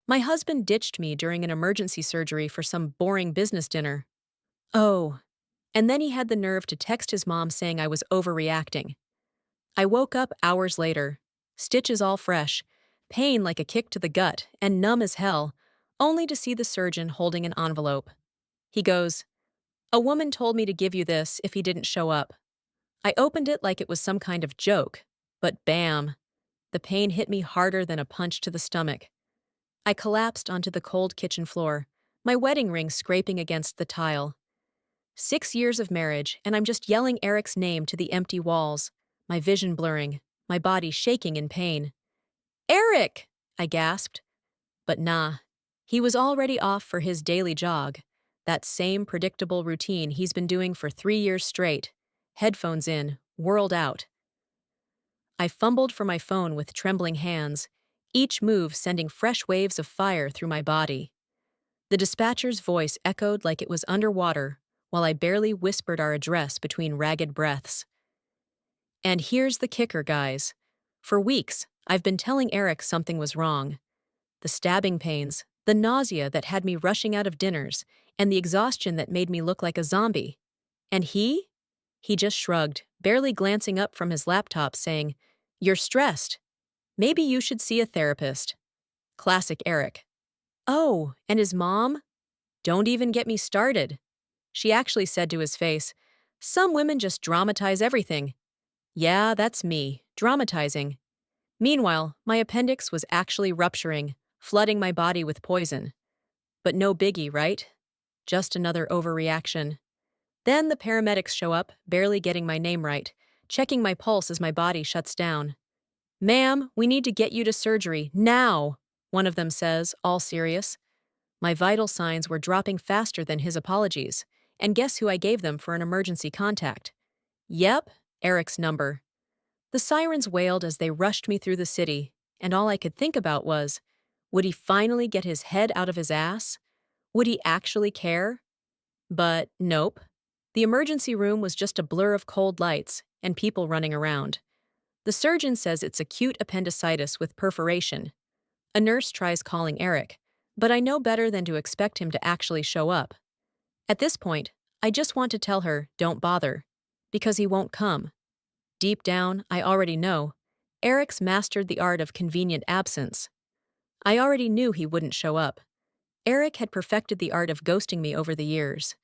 My husband ditched me during an emergency surgery for some boring business dinner. Oh, and then he had the nerve to text his mom saying I was overreacting. I woke up hours later, stitches all fresh, pain like a kick to the gut, and numb as hell, only to see the surgeon holding an envelope. He goes, "A woman told me to give you this if he didn't show up." I opened it like it was some kind of joke, but bam, the pain hit me harder than a punch to the stomach. I collapsed onto the cold kitchen floor, my wedding ring scraping against the tile. 6 years of marriage, and I'm just yelling Eric's name to the empty walls, my vision blurring, my body shaking in pain. "Eric!" I gasped. But nah, he was already off for his daily jog, that same predictable routine he's been doing for 3 years straight, headphones in, world out. I fumbled for my phone with trembling hands, each move sending fresh waves of fire through my body. The dispatcher's voice echoed like it was underwater, while I barely whispered our address between ragged breaths. And here's the kicker, guys. For weeks, I've been telling Eric something was wrong. The stabbing pains, the nausea that had me rushing out of dinners, and the exhaustion that made me look like a zombie. And he? He just shrugged, barely glancing up from his laptop, saying, "You're stressed. Maybe you should see a therapist." Classic Eric. Oh, and his mom? Don't even get me started. She actually said to his face, "Some women just dramatize everything." Yeah, that's me, dramatizing. Meanwhile, my appendix was actually rupturing, flooding my body with poison. But no biggie, right? Just another overreaction. Then the paramedics show up, barely getting my name right, checking my pulse as my body shuts down. "Ma'am, we need to get you to surgery, now," one of them says, all serious. My vital signs were dropping faster than his apologies, and guess who I gave them for an emergency contact? Yep, Eric's number. The sirens wailed as they rushed me through the city, and all I could think about was, would he finally get his head out of his ass? Would he actually care? But nope. The emergency room was just a blur of cold lights and people running around. The surgeon says it's acute appendicitis with perforation. A nurse tries calling Eric, but I know better than to expect him to actually show up. At this point, I just want to tell her, don't bother, because he won't come. Deep down, I already know. Eric's mastered the art of convenient absence. I already knew he wouldn't show up. Eric had perfected the art of ghosting me over the years.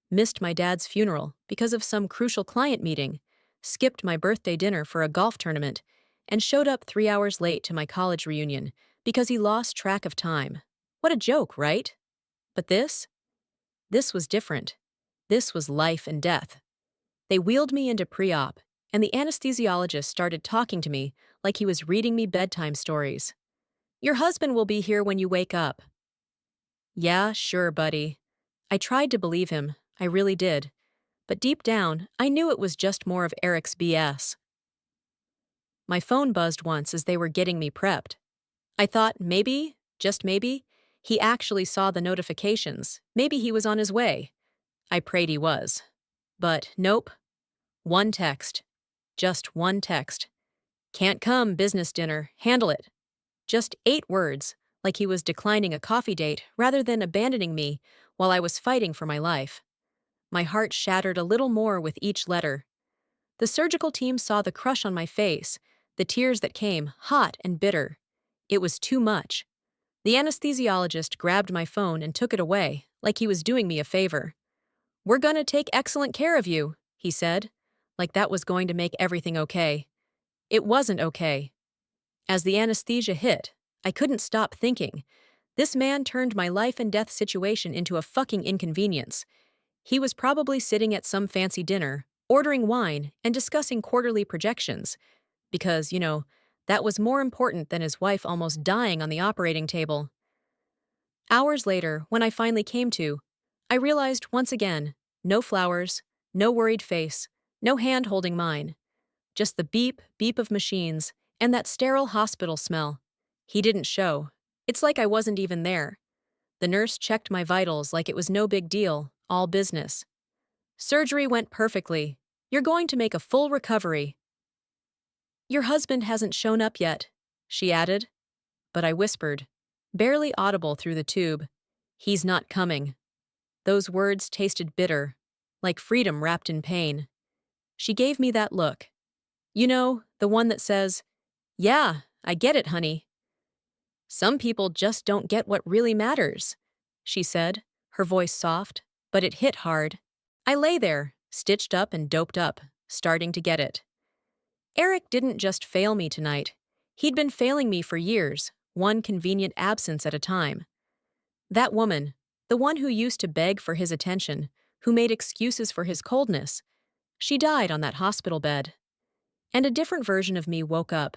Missed my dad's funeral because of some crucial client meeting, skipped my birthday dinner for a golf tournament, and showed up 3 hours late to my college reunion because he lost track of time. What a joke, right? But this was different. This was life and death. They wheeled me into pre-op, and the anesthesiologist started talking to me like he was reading me bedtime stories. "Your husband will be here when you wake up." Yeah, sure, buddy. I tried to believe him, I really did. But deep down, I knew it was just more of Eric's BS. My phone buzzed once as they were getting me prepped. I thought maybe, just maybe, he actually saw the notifications. Maybe he was on his way. I prayed he was. But nope. One text. Just one text. "Can't come, business dinner. Handle it." Just 8 words, like he was declining a coffee date rather than abandoning me while I was fighting for my life. My heart shattered a little more with each letter. The surgical team saw the crush on my face, the tears that came, hot and bitter. It was too much. The anesthesiologist grabbed my phone and took it away, like he was doing me a favor. "We're gonna take excellent care of you," he said, like that was going to make everything okay. It wasn't okay. As the anesthesia hit, I couldn't stop thinking. This man turned my life and death situation into a fucking inconvenience. He was probably sitting at some fancy dinner, ordering wine, and discussing quarterly projections. Because, that was more important than his wife almost dying on the operating table. Hours later, when I finally came to, I realized once again, no flowers, no worried face, no hand holding mine. Just the beep, beep of machines, and that sterile hospital smell. He didn't show. It's like I wasn't even there. The nurse checked my vitals like it was no big deal, all business. "Surgery went perfectly. You're going to make a full recovery." "Your husband hasn't shown up yet," she added. But I whispered, barely audible through the tube. "He's not coming." Those words tasted bitter, like freedom wrapped in pain. She gave me that look. You know, the one that says, "Yeah, I get it, honey." "Some people just don't get what really matters," she said, her voice soft, but it hit hard. I lay there, stitched up and doped up, starting to get it. Eric didn't just fail me tonight. He'd been failing me for years, one convenient absence at a time. That woman, the one who used to beg for his attention, who made excuses for his coldness, she died on that hospital bed. And a different version of me woke up.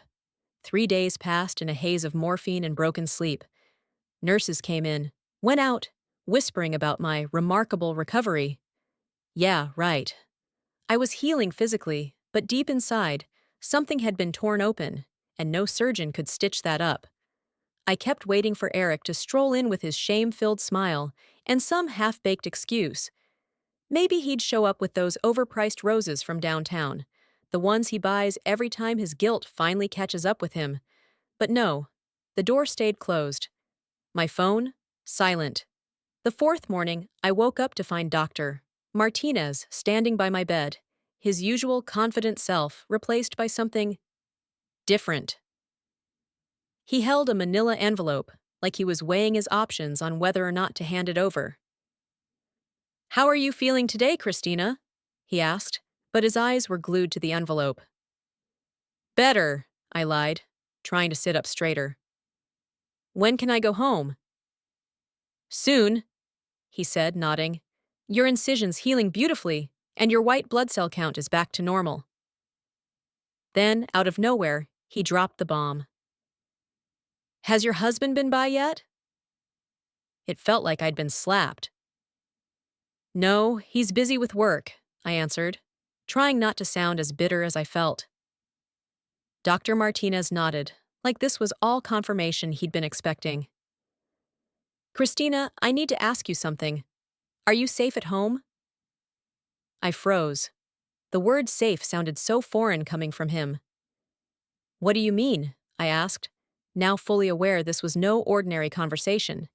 3 days passed in a haze of morphine and broken sleep. Nurses came in, went out, whispering about my remarkable recovery. Yeah, right. I was healing physically, but deep inside, something had been torn open, and no surgeon could stitch that up. I kept waiting for Eric to stroll in with his shame-filled smile and some half-baked excuse. Maybe he'd show up with those overpriced roses from downtown, the ones he buys every time his guilt finally catches up with him. But no, the door stayed closed. My phone? Silent. The fourth morning, I woke up to find Dr. Martinez standing by my bed, his usual confident self replaced by something different. He held a manila envelope, like he was weighing his options on whether or not to hand it over. "How are you feeling today, Christina?" he asked, but his eyes were glued to the envelope. "Better," I lied, trying to sit up straighter. "When can I go home?" "Soon," he said, nodding. "Your incision's healing beautifully, and your white blood cell count is back to normal." Then, out of nowhere, he dropped the bomb. "Has your husband been by yet?" It felt like I'd been slapped. "No, he's busy with work," I answered, trying not to sound as bitter as I felt. Dr. Martinez nodded, like this was all confirmation he'd been expecting. "Christina, I need to ask you something. Are you safe at home?" I froze. The word safe sounded so foreign coming from him. "What do you mean?" I asked, now fully aware this was no ordinary conversation.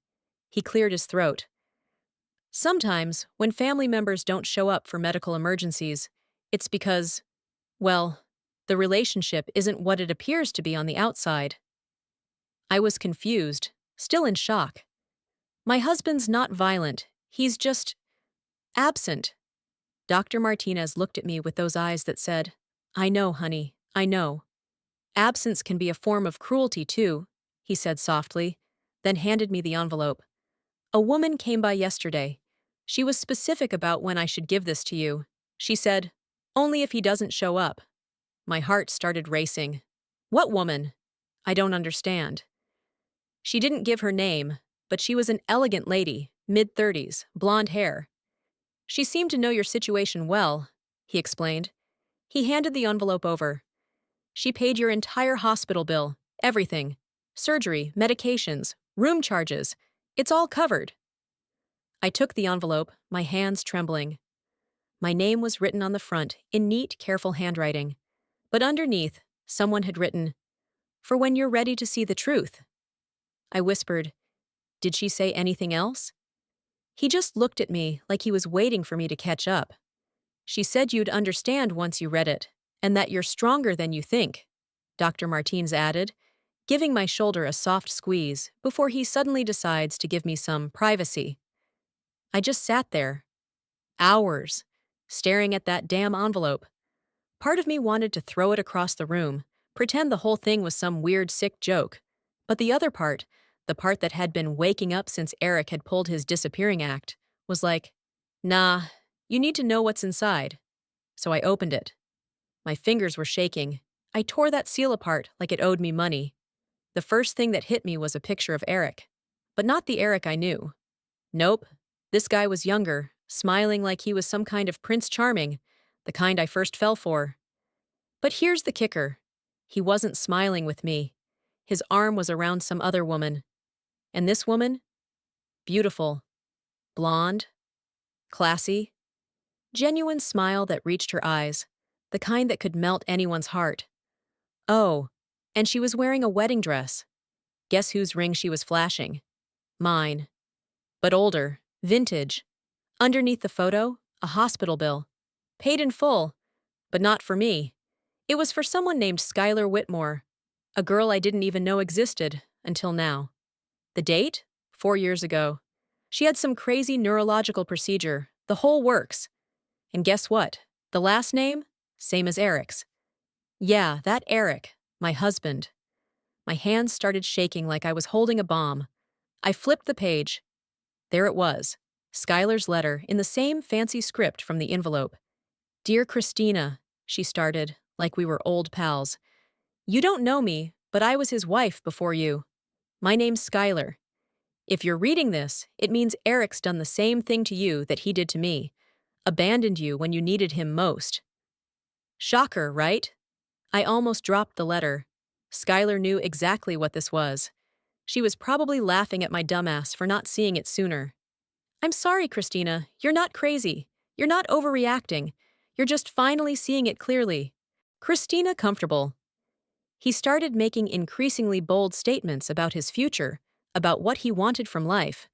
He cleared his throat. "Sometimes, when family members don't show up for medical emergencies, it's because, well, the relationship isn't what it appears to be on the outside." I was confused, still in shock. "My husband's not violent. He's just absent." Dr. Martinez looked at me with those eyes that said, "I know, honey, I know. Absence can be a form of cruelty, too," he said softly, then handed me the envelope. "A woman came by yesterday. She was specific about when I should give this to you. She said, only if he doesn't show up." My heart started racing. "What woman?" "I don't understand." "She didn't give her name, but she was an elegant lady, mid-30s, blonde hair. She seemed to know your situation well," he explained. He handed the envelope over. "She paid your entire hospital bill, everything. Surgery, medications, room charges. It's all covered." I took the envelope, my hands trembling. My name was written on the front in neat, careful handwriting. But underneath, someone had written, "For when you're ready to see the truth." I whispered, "Did she say anything else?" He just looked at me like he was waiting for me to catch up. "She said you'd understand once you read it, and that you're stronger than you think," Dr. Martins added, giving my shoulder a soft squeeze before he suddenly decides to give me some privacy. I just sat there, hours, staring at that damn envelope. Part of me wanted to throw it across the room, pretend the whole thing was some weird, sick joke. But the other part, the part that had been waking up since Eric had pulled his disappearing act, was like, "Nah, you need to know what's inside." So I opened it. My fingers were shaking. I tore that seal apart like it owed me money. The first thing that hit me was a picture of Eric. But not the Eric I knew. Nope. This guy was younger, smiling like he was some kind of Prince Charming, the kind I first fell for. But here's the kicker. He wasn't smiling with me. His arm was around some other woman. And this woman? Beautiful. Blonde. Classy. Genuine smile that reached her eyes. The kind that could melt anyone's heart. Oh, and she was wearing a wedding dress. Guess whose ring she was flashing? Mine. But older, vintage. Underneath the photo, a hospital bill. Paid in full, but not for me. It was for someone named Skylar Whitmore, a girl I didn't even know existed until now. The date? 4 years ago. She had some crazy neurological procedure, the whole works. And guess what? The last name? Same as Eric's. Yeah, that Eric, my husband. My hands started shaking like I was holding a bomb. I flipped the page. There it was. Skylar's letter in the same fancy script from the envelope. Dear Christina, she started, like we were old pals. You don't know me, but I was his wife before you. My name's Skylar. If you're reading this, it means Eric's done the same thing to you that he did to me. Abandoned you when you needed him most. Shocker, right? I almost dropped the letter. Skylar knew exactly what this was. She was probably laughing at my dumbass for not seeing it sooner. I'm sorry, Christina. You're not crazy. You're not overreacting. You're just finally seeing it clearly. Christina comfortable. He started making increasingly bold statements about his future, about what he wanted from life,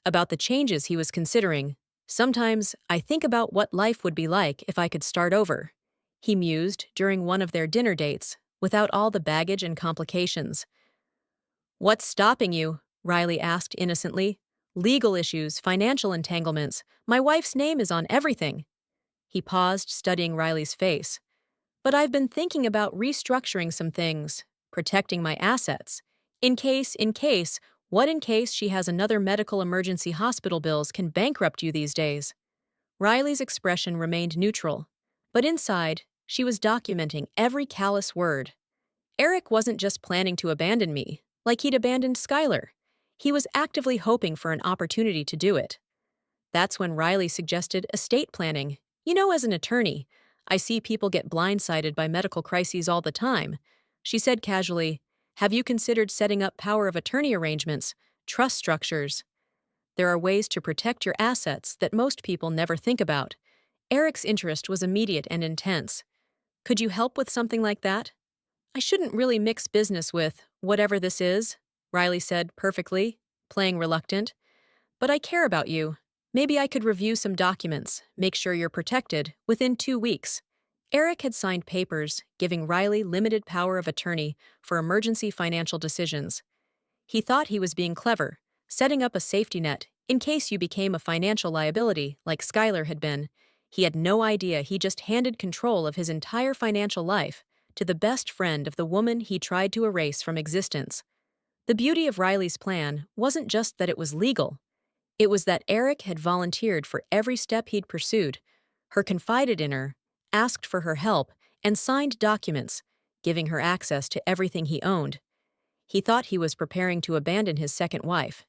about the changes he was considering. Sometimes I think about what life would be like if I could start over, he mused during one of their dinner dates, without all the baggage and complications. What's stopping you? Riley asked innocently. Legal issues, financial entanglements. My wife's name is on everything. He paused, studying Riley's face. But I've been thinking about restructuring some things, protecting my assets. In case, what in case she has another medical emergency hospital bills can bankrupt you these days? Riley's expression remained neutral, but inside, she was documenting every callous word. Eric wasn't just planning to abandon me, like he'd abandoned Skylar. He was actively hoping for an opportunity to do it. That's when Riley suggested estate planning. You know, as an attorney, I see people get blindsided by medical crises all the time. She said casually, have you considered setting up power of attorney arrangements, trust structures? There are ways to protect your assets that most people never think about. Eric's interest was immediate and intense. Could you help with something like that? I shouldn't really mix business with whatever this is, Riley said perfectly, playing reluctant. But I care about you. Maybe I could review some documents, make sure you're protected, within 2 weeks. Eric had signed papers giving Riley limited power of attorney for emergency financial decisions. He thought he was being clever, setting up a safety net in case you became a financial liability like Skylar had been. He had no idea he just handed control of his entire financial life to the best friend of the woman he tried to erase from existence. The beauty of Riley's plan wasn't just that it was legal. It was that Eric had volunteered for every step he'd pursued, her confided in her, asked for her help, and signed documents, giving her access to everything he owned. He thought he was preparing to abandon his second wife.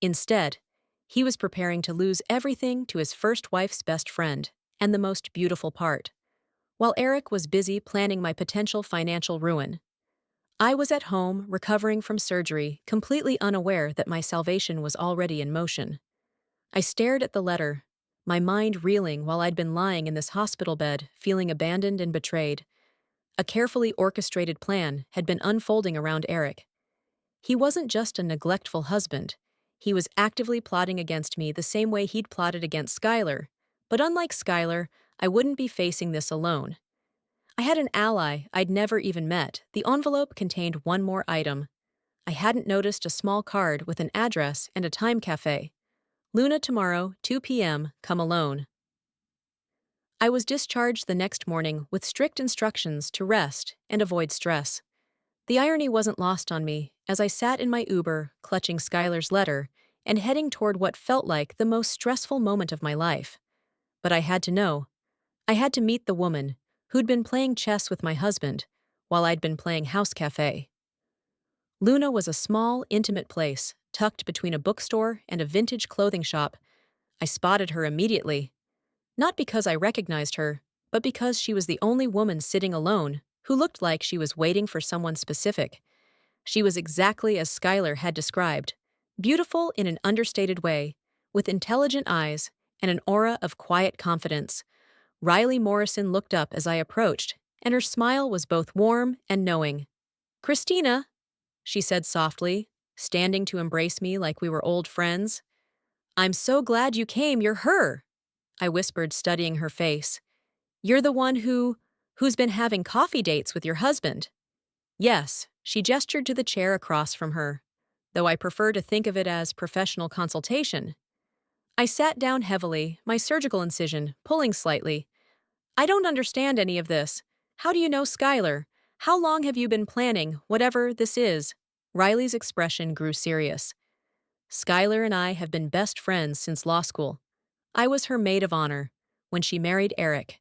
Instead, he was preparing to lose everything to his first wife's best friend, and the most beautiful part. While Eric was busy planning my potential financial ruin, I was at home, recovering from surgery, completely unaware that my salvation was already in motion. I stared at the letter, my mind reeling while I'd been lying in this hospital bed, feeling abandoned and betrayed. A carefully orchestrated plan had been unfolding around Eric. He wasn't just a neglectful husband. He was actively plotting against me the same way he'd plotted against Skylar. But unlike Skylar, I wouldn't be facing this alone. I had an ally I'd never even met. The envelope contained one more item. I hadn't noticed a small card with an address and a time cafe. Luna tomorrow, 2 p.m., come alone. I was discharged the next morning with strict instructions to rest and avoid stress. The irony wasn't lost on me as I sat in my Uber, clutching Skylar's letter and heading toward what felt like the most stressful moment of my life. But I had to know. I had to meet the woman who'd been playing chess with my husband while I'd been playing house cafe. Luna was a small, intimate place tucked between a bookstore and a vintage clothing shop. I spotted her immediately. Not because I recognized her, but because she was the only woman sitting alone who looked like she was waiting for someone specific. She was exactly as Skylar had described, beautiful in an understated way, with intelligent eyes and an aura of quiet confidence. Riley Morrison looked up as I approached, and her smile was both warm and knowing. Christina, she said softly, standing to embrace me like we were old friends. "I'm so glad you came, you're her," I whispered, studying her face. "You're the one who's been having coffee dates with your husband." Yes, she gestured to the chair across from her, though I prefer to think of it as professional consultation. I sat down heavily, my surgical incision pulling slightly. "I don't understand any of this. How do you know Skylar? How long have you been planning, whatever this is?" Riley's expression grew serious. "Skylar and I have been best friends since law school. I was her maid of honor when she married Eric.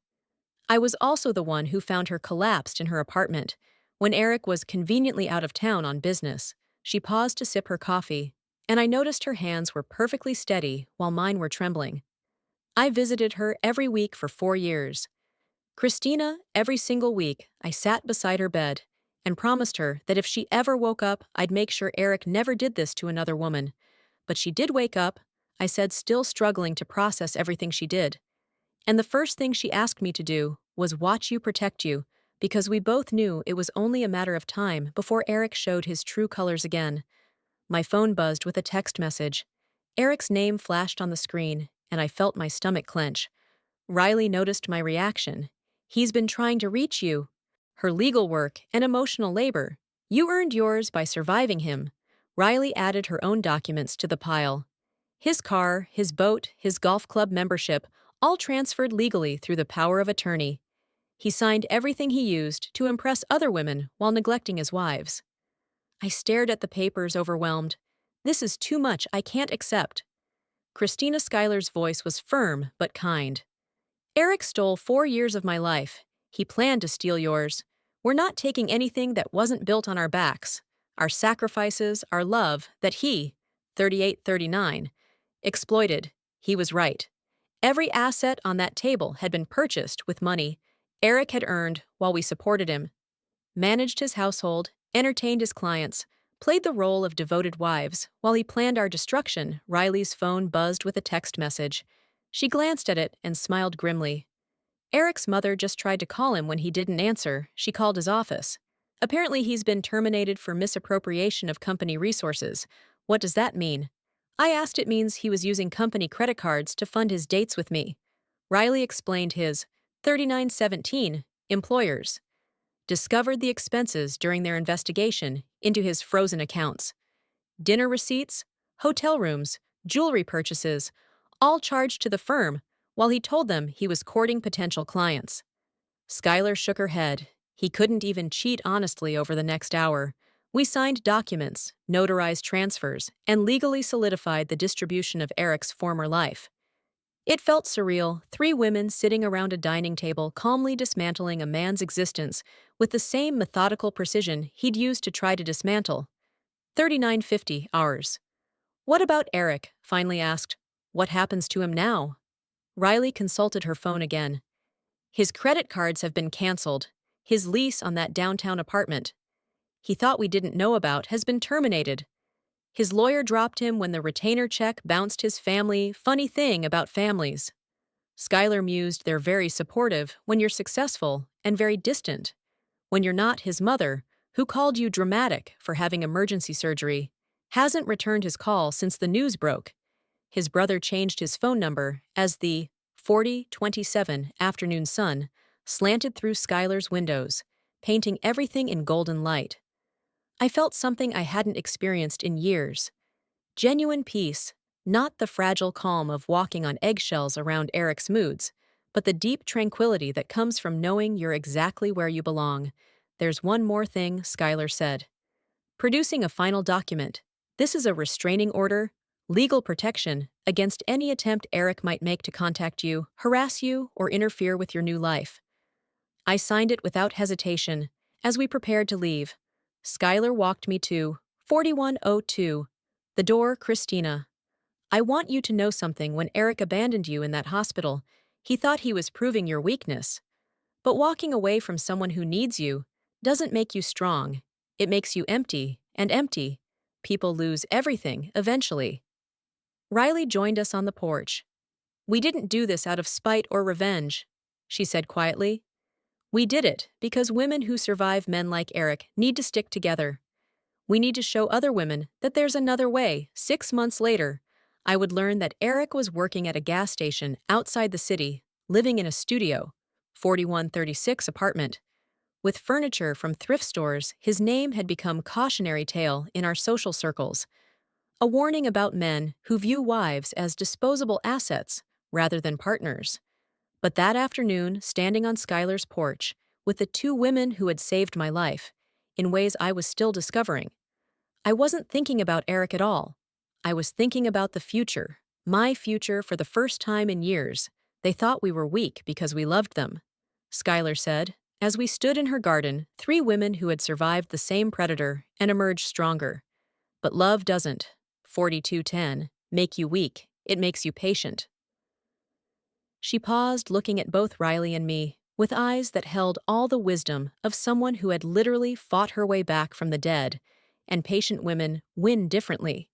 I was also the one who found her collapsed in her apartment when Eric was conveniently out of town on business." She paused to sip her coffee, and I noticed her hands were perfectly steady while mine were trembling. "I visited her every week for 4 years. Christina, every single week, I sat beside her bed and promised her that if she ever woke up, I'd make sure Eric never did this to another woman. But she did wake up," I said, still struggling to process everything she did. "And the first thing she asked me to do was watch you protect you, because we both knew it was only a matter of time before Eric showed his true colors again." My phone buzzed with a text message. Eric's name flashed on the screen, and I felt my stomach clench. Riley noticed my reaction. "He's been trying to reach you." Her legal work and emotional labor. "You earned yours by surviving him." Riley added her own documents to the pile. His car, his boat, his golf club membership, all transferred legally through the power of attorney. He signed everything he used to impress other women while neglecting his wives. I stared at the papers, overwhelmed. "This is too much, I can't accept." Christina Schuyler's voice was firm but kind. "Eric stole 4 years of my life. He planned to steal yours. We're not taking anything that wasn't built on our backs. Our sacrifices, our love, that he, 3839, exploited." He was right. Every asset on that table had been purchased with money Eric had earned while we supported him, managed his household, entertained his clients, played the role of devoted wives while he planned our destruction. Riley's phone buzzed with a text message. She glanced at it and smiled grimly. "Eric's mother just tried to call him when he didn't answer. She called his office. Apparently he's been terminated for misappropriation of company resources." "What does that mean?" I asked. "It means he was using company credit cards to fund his dates with me." Riley explained. His 3917 employers discovered the expenses during their investigation into his frozen accounts. Dinner receipts, hotel rooms, jewelry purchases, all charged to the firm while he told them he was courting potential clients. Schuyler shook her head. He couldn't even cheat honestly. Over the next hour, we signed documents, notarized transfers, and legally solidified the distribution of Eric's former life. It felt surreal, 3 women sitting around a dining table calmly dismantling a man's existence with the same methodical precision he'd used to try to dismantle. 3950 hours. "What about Eric?" finally asked. "What happens to him now?" Riley consulted her phone again. "His credit cards have been canceled. His lease on that downtown apartment he thought we didn't know about has been terminated. His lawyer dropped him when the retainer check bounced his family." Funny thing about families. Schuyler mused. "They're very supportive when you're successful and very distant when you're not." His mother, who called you dramatic for having emergency surgery, hasn't returned his call since the news broke. His brother changed his phone number as the 4027 afternoon sun slanted through Schuyler's windows, painting everything in golden light. I felt something I hadn't experienced in years. Genuine peace, not the fragile calm of walking on eggshells around Eric's moods, but the deep tranquility that comes from knowing you're exactly where you belong. "There's one more thing," Schuyler said. "Producing a final document. This is a restraining order, legal protection against any attempt Eric might make to contact you, harass you, or interfere with your new life." I signed it without hesitation. As we prepared to leave, Schuyler walked me to 4102. The door. "Christina, I want you to know something. When Eric abandoned you in that hospital, he thought he was proving your weakness. But walking away from someone who needs you doesn't make you strong. It makes you empty, and empty. People lose everything, eventually." Riley joined us on the porch. "We didn't do this out of spite or revenge," she said quietly. "We did it because women who survive men like Eric need to stick together. We need to show other women that there's another way. 6 months later, I would learn that Eric was working at a gas station outside the city, living in a studio, 4136 apartment. With furniture from thrift stores, his name had become cautionary tale in our social circles, a warning about men who view wives as disposable assets rather than partners. But that afternoon, standing on Skylar's porch, with the two women who had saved my life, in ways I was still discovering, I wasn't thinking about Eric at all. I was thinking about the future, my future for the first time in years. They thought we were weak because we loved them, Skylar said, as we stood in her garden, three women who had survived the same predator and emerged stronger. But love doesn't, 4210, make you weak, it makes you patient. She paused, looking at both Riley and me, with eyes that held all the wisdom of someone who had literally fought her way back from the dead, and patient women win differently.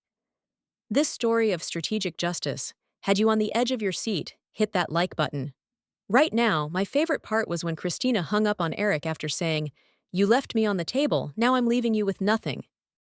This story of strategic justice had you on the edge of your seat. Hit that like button. Right now, my favorite part was when Christina hung up on Eric after saying, "You left me on the table, now I'm leaving you with nothing."